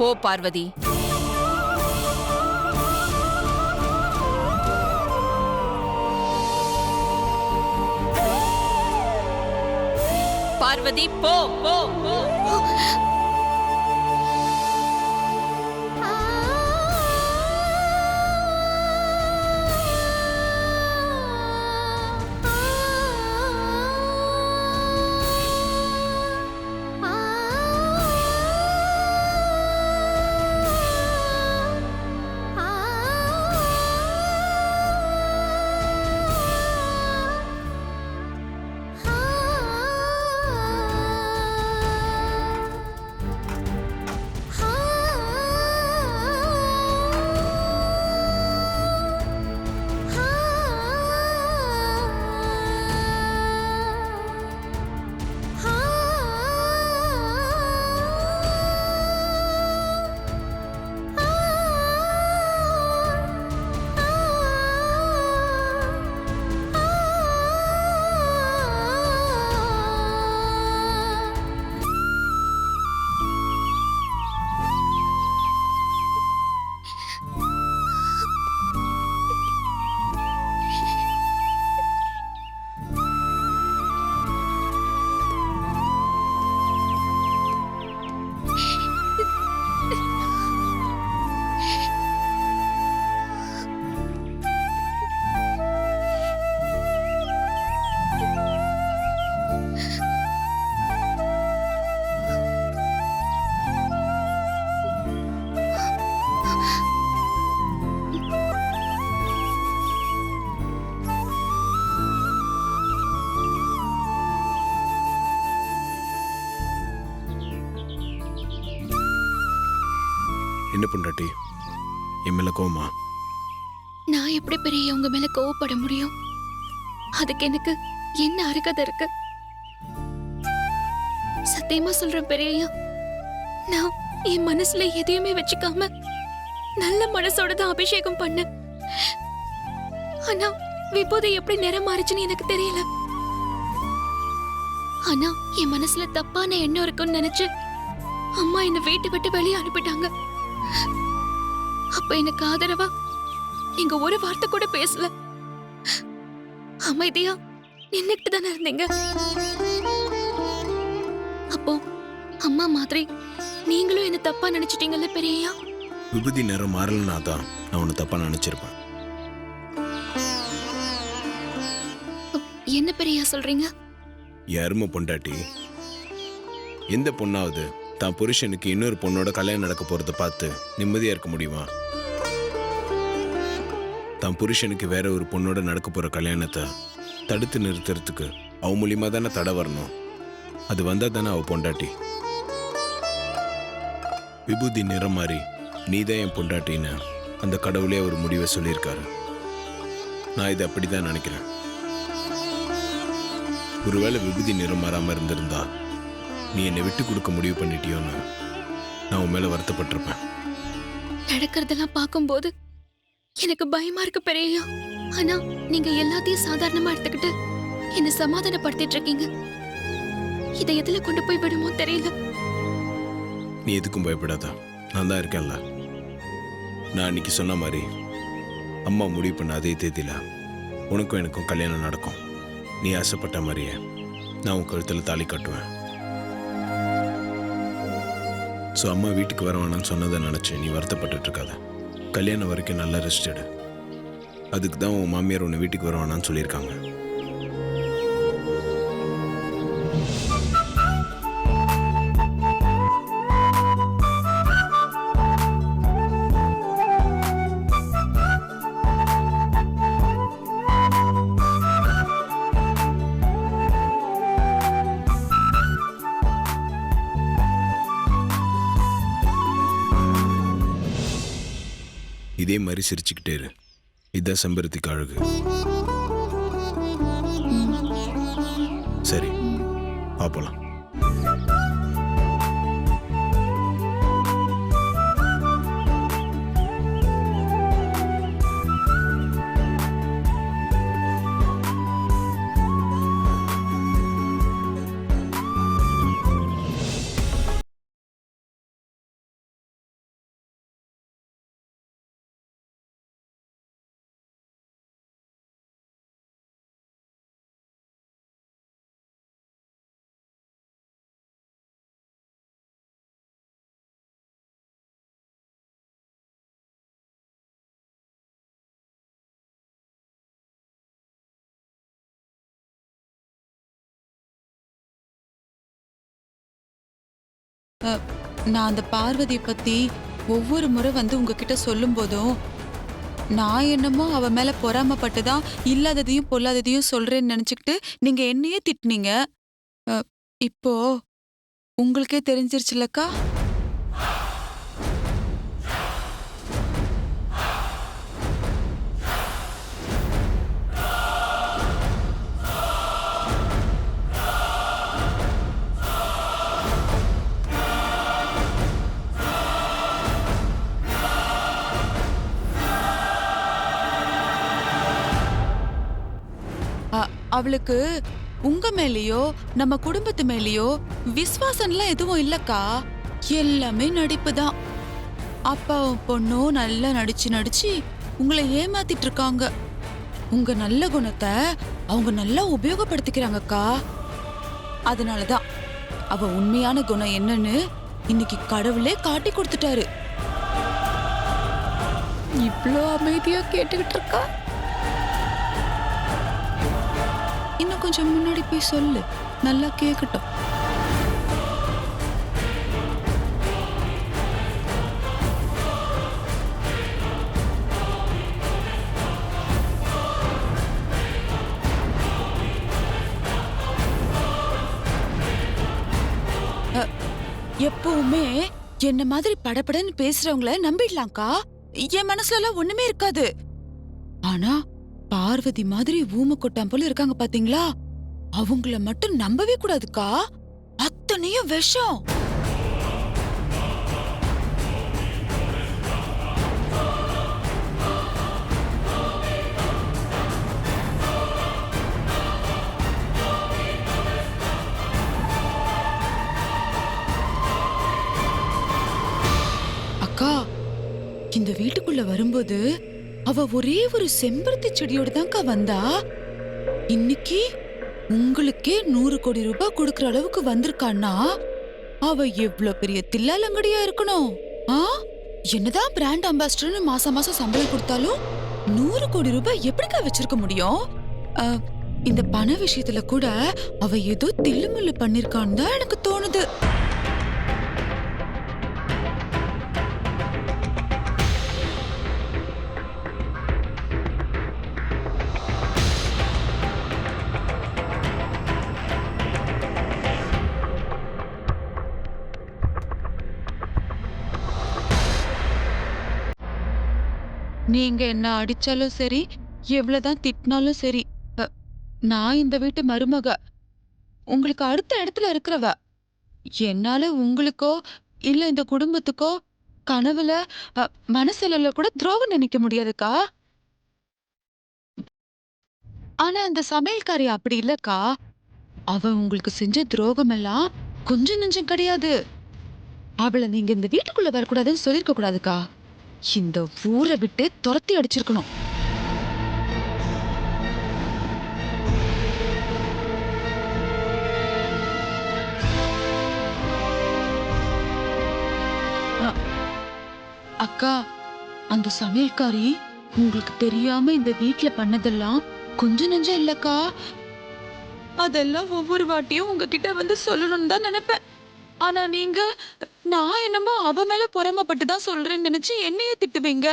போ பார்வதி. பார்வதி போ போ போ. என்ன பொண்டாட்டி, என் மேல கோவமா? நான் எப்படி பெரிய உங்க மேல கோவப்பட முடியும்? அதுக்கு எனக்கு என்ன அருகதை இருக்கு? சத்தியமா சொல்றேன் பெரியய்யா, நான் என் மனசுல எதையுமே வச்சுக்காம நல்ல மனசோட தான் அபிஷேகம் பண்ண. ஆனா விபூதி எப்படி நிறம் மாறிச்சுன்னு எனக்கு தெரியல. ஆனா என் மனசுல தப்பான எண்ணம் இருக்குன்னு நினைச்சு அம்மா என்ன வீட்டை விட்டு வெளியே அனுப்பிட்டாங்க. அப்ப எனக்கு ஆதரவா நீங்க ஒரு வார்த்தை கூட பேசல. அமைதியா நின்னுட்டு தானே இருந்தீங்க. அப்போ அம்மா மாதிரி நீங்களும் என்ன தப்பா நினைச்சிட்டீங்கல்ல பெரியய்யா? விபூதி நேரம் மாறலனா தான் நான் உன்னை தப்பா நினைச்சிருப்பேன். என்ன பெரியய்யா சொல்றீங்க? யாருமே பொண்டாட்டி, எந்த பொண்ணாவது தான் புருஷனுக்கு இன்னொரு பொண்ணோட கல்யாணம் நடக்க போறதை பார்த்து நிம்மதியா இருக்க முடியுமா? தான் புருஷனுக்கு வேற ஒரு பொண்ணோட நடக்க போற கல்யாணத்தை தடுத்து நிறுத்துறதுக்கு அவ மூலியமா தானே தடை வரணும். அது வந்தா தானே அவ பொண்டாட்டி. விபூதி நிறம் மாறி நீதான் என் பொண்டாட்டின்னு அந்த கடவுளே ஒரு முடிவை சொல்லியிருக்காரு. நான் இதை அப்படிதான் நினைக்கிறேன். ஒருவேளை விபூதி நிறம் மாறாம இருந்திருந்தா நீ என்னை விட்டு கொடுக்க முடிவு பண்ணிட்டியோன்னு நான் உன் மேல வருத்தப்பட்டிருப்பேன். நடக்கிறதெல்லாம் பார்க்கும்போது எனக்கு பயமா இருக்கு பெரியய்யா. ஆனா நீங்க எல்லாத்தையும் சாதாரணமா எடுத்துக்கிட்டு என்ன சமாதானப்படுத்திட்டு இருக்கீங்க. இதை எதுல கொண்டு போய் விடுமோ தெரியல. நீ எதுக்கும் பயப்படாத, நான் தான் இருக்கேன்ல. நான் அன்னைக்கு சொன்ன மாதிரி அம்மா முடிவு பண்ண அதே தேதியில உனக்கும் எனக்கும் கல்யாணம் நடக்கும். நீ ஆசைப்பட்ட மாதிரியே நான் உன் கழுத்தில் தாலி கட்டுவேன். ஸோ அம்மா வீட்டுக்கு வர வேணாம்னு சொன்னதை நினச்சி நீ வருத்தப்பட்டு இருக்காத. கல்யாணம் வரைக்கும் நல்லா ரெஸ்ட் எடு. அதுக்கு தான் உன் மாமியார் உன்னை வீட்டுக்கு வர வேணாம்னு சொல்லியிருக்காங்க. இதே மாதிரி சிரிச்சுக்கிட்டே இரு. இதான் செம்பருத்திக்கு அழகு. சரி, பாப்பலாம். அ, நான் அந்த பார்வதி பத்தி ஒவ்வொரு முறை வந்து உங்ககிட்ட சொல்லும் போதும் நான் என்னமோ அவ மேல பொறாமப்பட்டு தான் இல்லாததையும் பொல்லாததையும் சொல்றேன்னு நினைச்சுக்கிட்டு நீங்க என்னையே திட்டுனீங்க. அ, இப்போ உங்களுக்கே தெரிஞ்சிருச்சுலக்கா. அவளுக்கு உங்க மேலயோ நம்ம குடும்பத்து மேலயோ விசுவாசம்லாம் எதுவும் இல்லக்கா. எல்லாமே நடிப்பு தான். அப்பாவும் பொண்ணும் நல்லா நடிச்சு நடிச்சு உங்களை ஏமாத்திட்டு இருக்காங்க. உங்க நல்ல குணத்தை அவங்க நல்லா உபயோகப்படுத்திக்கிறாங்கக்கா. அதனாலதான் அவ உண்மையான குணம் என்னன்னு இன்னைக்கு கடவுளே காட்டி கொடுத்துட்டாரு. இவ்ளோ அமைதியா கேட்டுக்கிட்டு இருக்கா. இன்னும் கொஞ்சம் முன்னாடி போய் சொல்லு, நல்லா கேட்கட்டும். எப்பவுமே என்ன மாதிரி படபடன்னு பேசுறவங்கள நம்பிடலாம்க்கா. என் மனசுல எல்லாம் ஒண்ணுமே இருக்காது. ஆனா பார்வதி மாதிரி ஊம கொட்டாம் போல இருக்காங்க பாத்தீங்களா, அவங்கள மட்டும் நம்பவே கூடாதுக்கா. அத்தனையும் விஷம். அக்கா, இந்த வீட்டுக்குள்ள வரும்போது அவ ஒரே ஒரு செம்பருத்தி செடியோட தான்க்கா வந்தா. இன்னைக்கு உங்களுக்கே 100 கோடி ரூபாய் கொடுக்கற அளவுக்கு வந்திருக்கான்னா அவ எவ்வளவு பெரிய தில்லாலங்கடியா இருக்கணும். ஆ, என்னதான் பிராண்ட் அம்பாசிடர்னு மாசம் மாசம் சம்பளம் கொடுத்தாலும் 100 கோடி ரூபாய் எப்படிக்கா வச்சிருக்க முடியும்? இந்த பண விஷயத்துல கூட அவ ஏதோ தில்லுமுல்லு பண்ணிருக்கான்னு தான் எனக்கு தோணுது. நீங்க என்ன அடிச்சாலும் சரி, எவ்வளவுதான் திட்டினாலும் சரி, நான் இந்த வீட்டு மருமக, உங்களுக்கு அடுத்த இடத்துல இருக்கிறவ. என்னால உங்களுக்கோ இல்ல இந்த குடும்பத்துக்கோ கனவுல மனசுல கூட துரோகம் நினைக்க முடியாதுக்கா. ஆனா அந்த சமையல்காரி அப்படி இல்லக்கா. அவ உங்களுக்கு செஞ்ச துரோகம் எல்லாம் கொஞ்சம் நெஞ்சம் கிடையாது. அவளை நீங்க இந்த வீட்டுக்குள்ள வரக்கூடாதுன்னு சொல்லிருக்க கூடாதுக்கா. இந்த ஊரை விட்டு துரத்தி அடிச்சிருக்கணும். அக்கா, அந்த சமையல்காரி உங்களுக்கு தெரியாம இந்த வீட்ல பண்ணதெல்லாம் கொஞ்சம் நெஞ்சம் இல்லக்கா. அதெல்லாம் ஒவ்வொரு வாட்டியும் உங்ககிட்ட வந்து சொல்லணும்னு தான் நினைப்பேன். ஆனா நீங்க நான் என்னமோ அவ மேல பொறாமப்பட்டு தான் சொல்றேன்னு நினைச்சு என்னையே திட்டுவீங்க.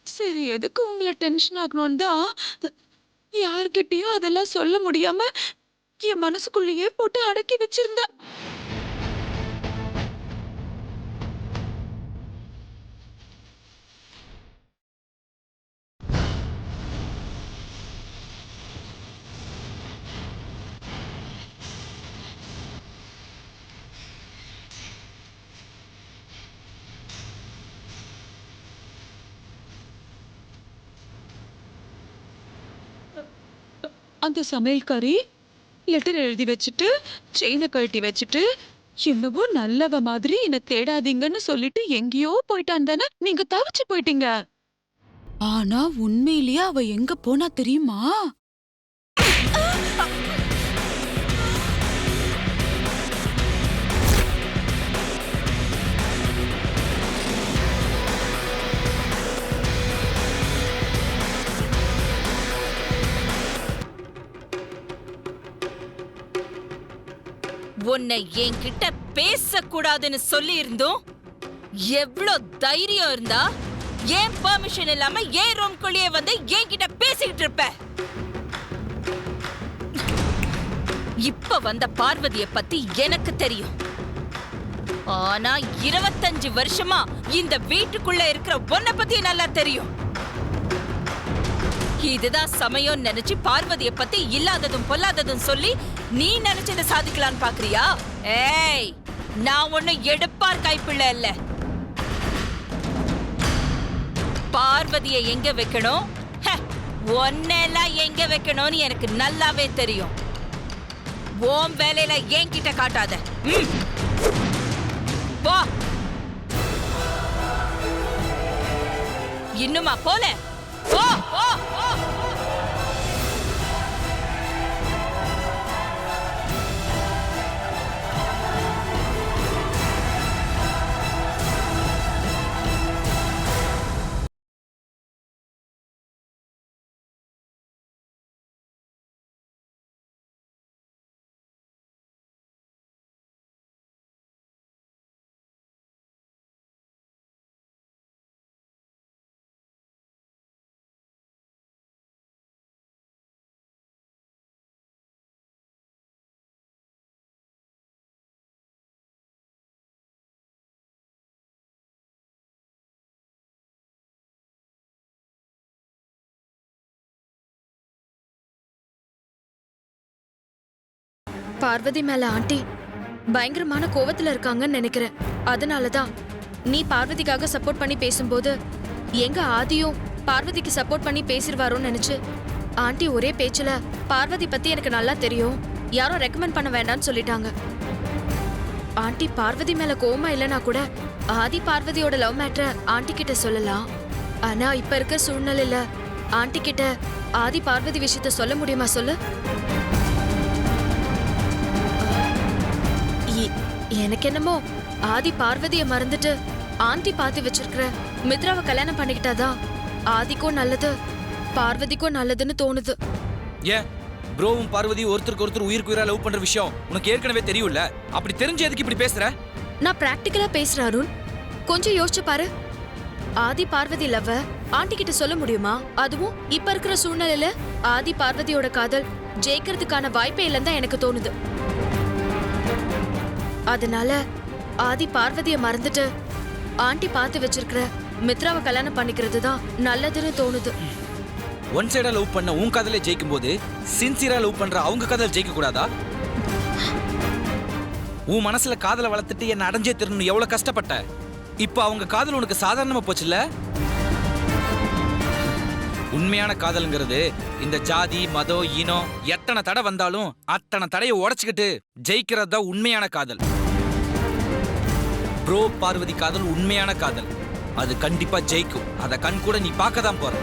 சரி, எதுக்கு உங்களை டென்ஷன் ஆகணும்னு தான் யார்கிட்டயும் அதெல்லாம் சொல்ல முடியாம என் மனசுக்குள்ளேயே போட்டு அடக்கி வச்சிருந்தேன். அந்த சமையல்காரி லெட்டர் எழுதி வச்சுட்டு செயினை கழட்டி வச்சுட்டு என்னவோ நல்லவ மாதிரி என்ன தேடாதீங்கன்னு சொல்லிட்டு எங்கேயோ போயிட்டான் தானே நீங்க தவிச்சு போயிட்டீங்க. ஆனா உண்மையிலேயே அவ எங்க போனா தெரியுமா? உன்னை என்கிட்ட பேசக்கூடாதுன்னு சொல்லி இருந்தும் எவ்வளவு தைரியம் இருந்தா ஏன் பெர்மிஷன் இல்லாம ஏன் ரூம்குள்ளேயே வந்து என்கிட்ட பேசிக்கிட்டு இருப்ப? இப்ப வந்த பார்வதிய பத்தி எனக்கு தெரியும். ஆனா 25 வருஷமா இந்த வீட்டுக்குள்ள இருக்கிற உன்னை பத்தி நல்லா தெரியும். இதுதான் சமயம் நினைச்சு பார்வதிய பத்தி இல்லாததும் பொல்லாததும் சொல்லி நீ நினைச்சதை சாதிக்கலான்னு பாக்குறியா? ஏய், நான் ஒண்ணு எடுப்பார் கைப்பிள்ளை இல்ல. பார்வதிய எங்க வைக்கணும், ஒன்னெல்லாம் எங்க வைக்கணும்னு எனக்கு நல்லாவே தெரியும். ஓம் வேலையில என்கிட்ட காட்டாத. போ. இன்னுமா போல? போ போ போ. பார்வதி மேல ஆண்டி பயங்கரமான கோவத்துல இருக்காங்கன்னு நினைக்கிறேன். அதனாலதான் நீ பார்வதிக்காக சப்போர்ட் பண்ணி பேசும்போது எங்க ஆதியும் பார்வதிக்கு சப்போர்ட் பண்ணி பேசிடுவாரோன்னு நினைச்சு ஆண்டி ஒரே பேச்சுல பார்வதி பத்தி எனக்கு நல்லா தெரியும், யாரும் ரெக்கமெண்ட் பண்ண வேண்டாம்னு சொல்லிட்டாங்க. ஆண்டி பார்வதி மேல கோவமா இல்லைன்னா கூட ஆதி பார்வதியோட லவ் மேட்டரை ஆண்டி கிட்ட சொல்லலாம். ஆனா இப்ப இருக்க சூழ்நிலையில ஆண்டி கிட்ட ஆதி பார்வதி விஷயத்த சொல்ல முடியுமா சொல்லு? எனக்கு என்னமோ ஆதி பார்வதிய மறந்துட்டு ஆண்டி பார்த்து வச்சிருக்கிற மித்ராவை கல்யாணம் பண்ணிக்கிட்டாதான் ஆதிக்கும் நல்லது பார்வதிக்கும் நல்லதுன்னு தோணுது. ஏன் ப்ரோவும் பார்வதி ஒருத்தருக்கு ஒருத்தர் உயிருக்கு உயிரா லவ் பண்ற விஷயம் உனக்கு ஏற்கனவே தெரியும்ல, அப்படி தெரிஞ்சு எதுக்கு இப்படி பேசுற? நான் பிராக்டிக்கலா பேசுறேன் அருண், கொஞ்சம் யோசிச்சு பாரு. ஆதி பார்வதி லவ் ஆண்டி கிட்ட சொல்ல முடியுமா? அதுவும் இப்ப இருக்கிற சூழ்நிலையில ஆதி பார்வதியோட காதல் ஜெயிக்கிறதுக்கான வாய்ப்பே இல்லைன்னு தான் எனக்கு தோணுது. அதனால ஆதி பார்வதிய மறந்துட்டு ஆண்டி பார்த்து வச்சிருக்கிற மித்ராவை கல்யாணம் பண்ணிக்கிறது தான் நல்லதுன்னு தோணுது. ஒன் சைடா லவ் பண்ண உன் காதலே ஜெயிக்கும் போது சின்சியரா லவ் பண்ற அவங்க காதல் ஜெயிக்க கூடாதா? உன் மனசுல காதலை வளர்த்துட்டு என்ன அடைஞ்சே திருன்னு எவ்வளவு கஷ்டப்பட்ட. இப்ப அவங்க காதல் உனக்கு சாதாரணமா போச்சுல்ல? உண்மையான காதல்ங்கிறது இந்த ஜாதி மதம் இனம் எத்தனை தடை வந்தாலும் அத்தனை தடையை உடைச்சுக்கிட்டு ஜெயிக்கிறது தான் உண்மையான காதல். ப்ரோ பார்வதி காதல் உண்மையான காதல், அது கண்டிப்பா ஜெயிக்கும். அதை கண் கூட நீ பார்க்க தான் போற.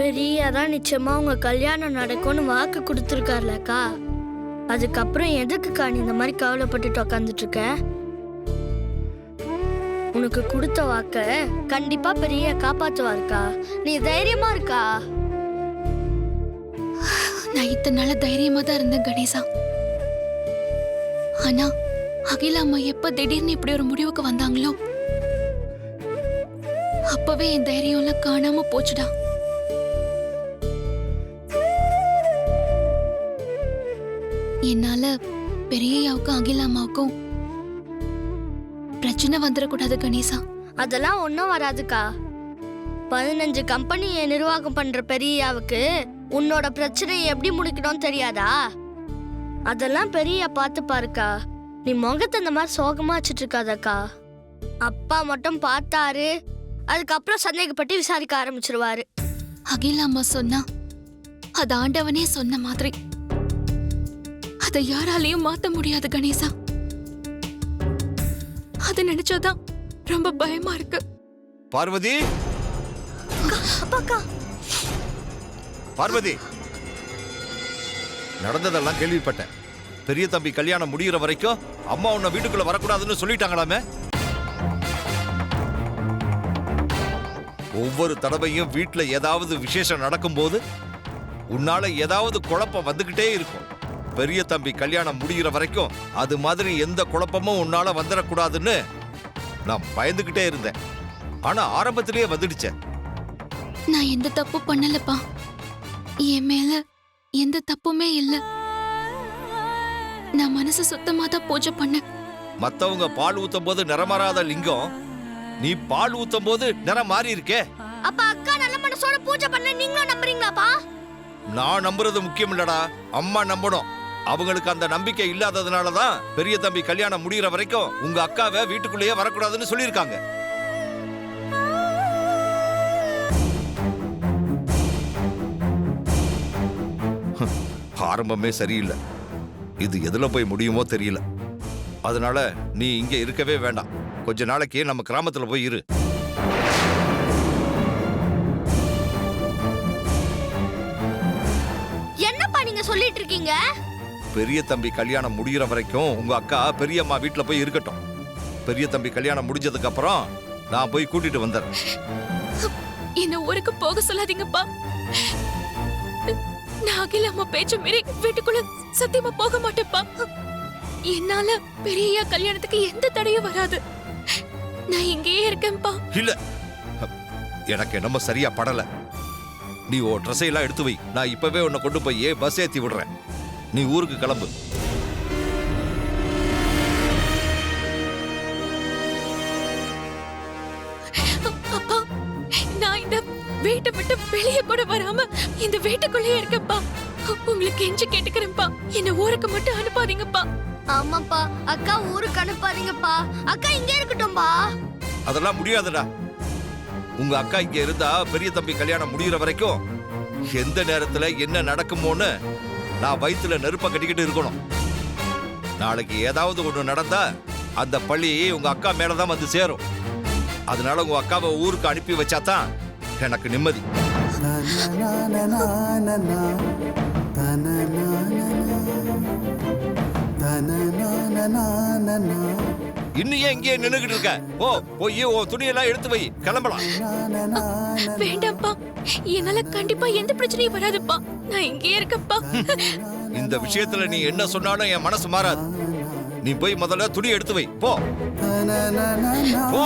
பெரியதான் நிச்சயமா உங்க கல்யாணம் நடக்கும்னு வாக்கு கொடுத்துருக்காருலக்கா. அதுக்கப்புறம் எதுக்குக்கா நீ இந்த மாதிரி கவலைப்பட்டுட்டு உக்காந்துட்டு இருக்க? உனக்கு கொடுத்த வாக்க கண்டிப்பா பெரிய காப்பாத்துவாருக்கா, நீ தைரியமா இருக்கா? நான் இத்தனை நாள தைரியமா தான் இருந்தேன் கணேசா. ஆனா அகிலா அம்மா எப்ப திடீர்னு இப்படி ஒரு முடிவுக்கு வந்தாங்களோ அப்பவே என் தைரியம் எல்லாம் காணாம போச்சுடா. என்னால பெரியயாவுக்கும் அகிலா அம்மாவுக்கும் பிரச்சனை வந்துடக்கூடாது கணேசா. அதெல்லாம் ஒன்றும் வராதுக்கா. 15 கம்பெனியை நிர்வாகம் பண்ற பெரியாவுக்கு உன்னோட பிரச்சனையை எப்படி முடிக்கணும்னு தெரியாதா? அதெல்லாம் பெரிய பார்த்து பாருக்கா. நீ முகத்தை இந்த மாதிரி சோகமா வச்சுட்டு இருக்காதக்கா. அப்பா மட்டும் பார்த்தாரு, அதுக்கப்புறம் சந்தேகப்பட்டு விசாரிக்க ஆரம்பிச்சிருவாரு. அகிலா அம்மா சொன்னா அது ஆண்டவனே சொன்ன மாதிரி. அதை யாராலையும் மாத்த முடியாது கணேசா. அதை நினைச்சாதான் ரொம்ப பயமா இருக்கு. பார்வதி, பார்வதி, நடந்ததெல்லாம் கேள்விப்பட்டேன். பெரிய தம்பி கல்யாணம் முடிகிற வரைக்கும் அம்மா உன்னை வீட்டுக்குள்ள வரக்கூடாதுன்னு சொல்லிட்டாங்களாமே. ஒவ்வொரு தடவையும் வீட்டுல ஏதாவது விசேஷம் நடக்கும்போது உன்னால ஏதாவது குழப்பம் வந்துகிட்டே இருக்கும். பெரிய தம்பி கல்யாணம் முடிகிற வரைக்கும் அது மாதிரி எந்த குழப்பமும் உன்னால வந்துடக்கூடாதுன்னு நான் பயந்துகிட்டே இருந்தேன். ஆனா ஆரம்பத்திலேயே வந்துடுச்சேன். நான் எந்த தப்பு பண்ணலப்பா. என் மேல எந்த தப்புமே இல்ல. நான் மனசு சுத்தமா தான் பூஜை பண்ணேன். மத்தவங்க பால் ஊத்தும் போது நிறமாறாத லிங்கம், நீ பால் ஊத்தும் போது நிறம் மாறி இருக்கே. அப்ப அக்கா நல்ல மனசோட பூஜை பண்ண நீங்களும் நம்புறீங்களாப்பா? நான் நம்புறது முக்கியம் இல்லடா, அம்மா நம்பணும். அவங்களுக்கு அந்த நம்பிக்கை இல்லாததுனாலதான் பெரிய தம்பி கல்யாணம் முடிகிற வரைக்கும் உங்க அக்காவை வீட்டுக்குள்ளேயே வரக்கூடாதுன்னு சொல்லியிருக்காங்க. ஆரம்பமே சரியில்லை. இது எதுல போய் முடியுமோ தெரியல. அதனால நீ இங்க இருக்கவே வேண்டாம். கொஞ்ச நாளைக்கு நம்ம கிராமத்துல போய் இரு. என்னப்பா நீங்க சொல்லிட்டு இருக்கீங்க? பெரிய தம்பி கல்யாணம் முடிகிற வரைக்கும் உங்க அக்கா பெரியம்மா வீட்டுல போய் இருக்கட்டும். பெரிய தம்பி கல்யாணம் முடிஞ்சதுக்கு அப்புறம் நான் போய் கூட்டிட்டு வந்துடுறேன். என்ன ஊருக்கு போக சொல்லாதீங்கப்பா. நான் அகில அம்மா பேச்ச மீறி வீட்டுக்குள்ள சத்தியமா போக மாட்டேப்பா. என்னால பெரிய கல்யாணத்துக்கு எந்த தடையும் வராது. நான் இங்கேயே இருக்கேன்ப்பா. இல்ல, எனக்கு என்னமோ சரியா படல. நீ ஓ ட்ரெஸ் எல்லாம் எடுத்து வை. நான் இப்பவே உன்னை கொண்டு போய் பஸ் ஏத்தி விடுறேன். நீ ஊருக்கு கிளம்பு. அப்பா, நான் இந்த வீட்டை விட்டு வெளியே கூட வராம இந்த வீட்டுக்குள்ளேயே இருக்கேன்ப்பா. உங்களுக்கு கெஞ்சி கேட்டுக்கிறேன்ப்பா. என்ன ஊருக்கு மட்டும் அனுப்பாதீங்கப்பா. ஆமாப்பா, அக்கா ஊருக்கு அனுப்பாதீங்கப்பா. அக்கா இங்கே இருக்கட்டும்பா. அதெல்லாம் முடியாதுடா. உங்க அக்கா இங்க இருந்தா பெரிய தம்பி கல்யாணம் முடிகிற வரைக்கும் எந்த நேரத்துல என்ன நடக்குமோன்னு நான் வயித்துல நெருப்ப கட்டிக்கிட்டு இருக்கணும். நாளைக்கு ஏதாவது ஒண்ணு நடந்தா அந்த பழி உங்க அக்கா மேலதான் வந்து சேரும். அதனால உங்க அக்காவை ஊருக்கு அனுப்பி வச்சாதான் எனக்கு நிம்மதி. இன்னும் ஏன் இங்கே நின்னுகிட்டு இருக்க? ஓ, போய் உன் துணியெல்லாம் எடுத்து வை, கிளம்பலாம். வேண்டாம்ப்பா, என்னால கண்டிப்பா எந்த பிரச்சனையும் வராதுப்பா. நான் இங்கே இருக்கேன்ப்பா. இந்த விஷயத்துல நீ என்ன சொன்னாலும் என் மனசு மாறாது. நீ போய் முதல்ல துணி எடுத்து வை, போ போ.